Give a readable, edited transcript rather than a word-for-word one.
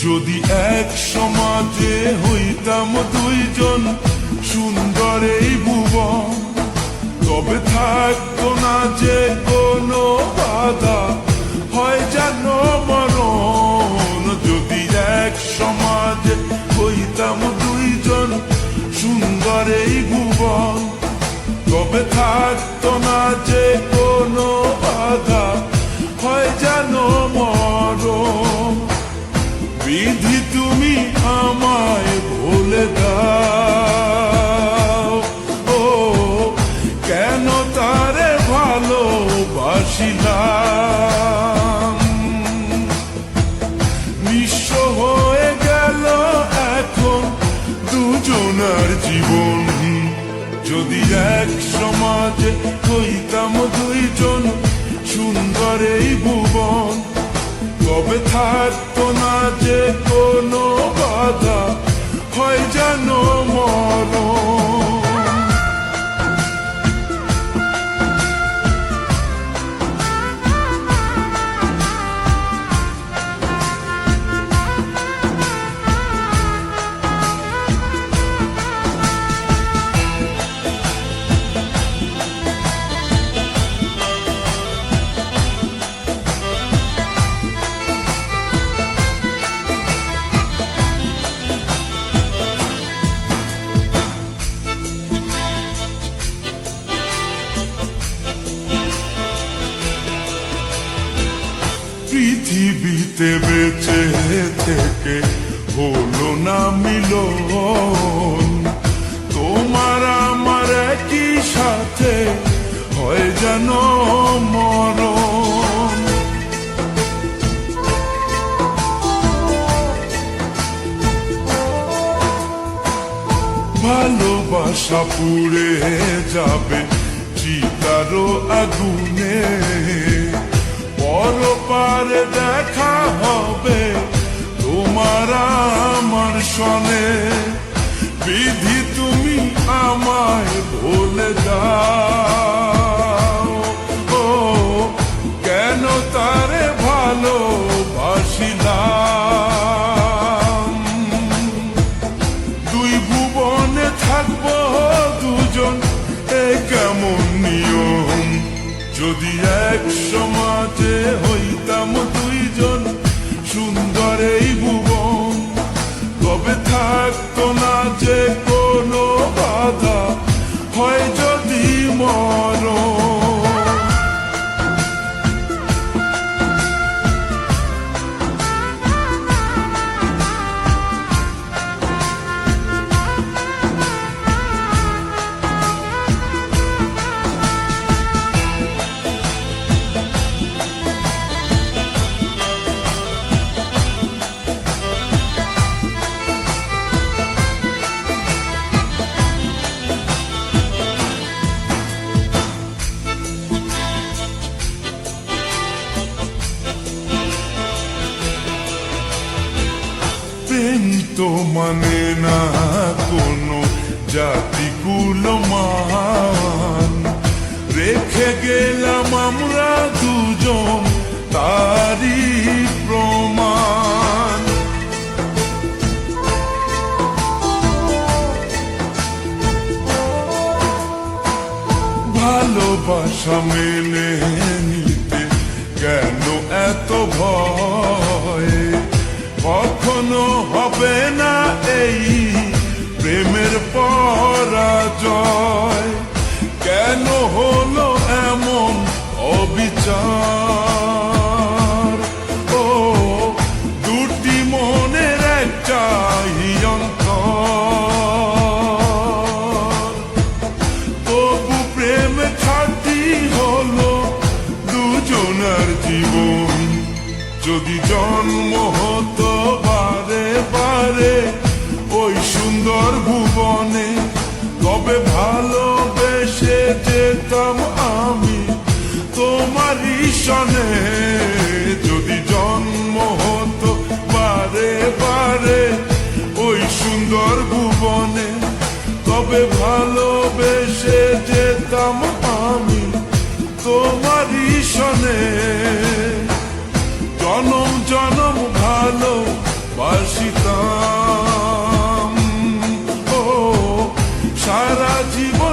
যদি এক সমাজে হইতাম দুইজন সুন্দর এই ভুবন, তবে থাকতো না যে কোনো বাধা, হয় যেন মরণ। যদি এক সমাজে হইতাম দুইজন সুন্দর এই ভুবন, তবে থাকতো না যে কোনো বাধা, হয় যেন মরণ। বিধি তুমি আমায় বলে দাও, ও কেন তারে ভালোবাসিলাম। নিঃস্ব হয়ে গেল এখন দুজনার জীবন। যদি এক সমাজে হইতাম দুইজন সুন্দর এই ভুবন, তবে থাকতো না যে কোনো বাধা, হয় যেন মরণ। পৃথিবীতে বেঁচে থেকে হলো না মিলন, তোমার আমার একই সাথে হয় যেন মরণ। ভালোবাসা পুড়ে যাবে চিতারো আগুনে, পরপারে দেখা হবে তোমার আমার সনে। বিধি তুমি আমায় বলে দাও, ও কেন তারে ভালোবাসিলাম। দুই ভুবনে থাকবো দুজন, এ কেমন নিয়ম। যদি এক সমাজে হইতাম দুইজন সুন্দর এই ভুবন, তবে থাকতো না যে কোনো বাধা, হয় যদি মরণ। প্রেম তো মানে না কোনো জাতি কুলমান, রেখে গেলাম আমরা দুজন তারই প্রমাণ। ভালোবাসা মেনে নিতে কেন এত ভয়, কখনো হবে না এই প্রেমের পরাজয়। কেন হলো এমন অবিচার, ও দুটি মনের একটাই অন্তর। তবু প্রেম খাঁটি হলো দুজনার জীবন। যদি জন্ম হতো বারে বারে ওই সুন্দর ভুবনে, তবে ভালোবেসে যেতাম আমি তোমারই সনে। যদি জন্ম হতো বারে বারে ওই সুন্দর ভুবনে, তবে ভালোবেসে যেতাম আমি তোমার জীবনে জনম জনম ভালো বাসিতাম ও সারা জীবন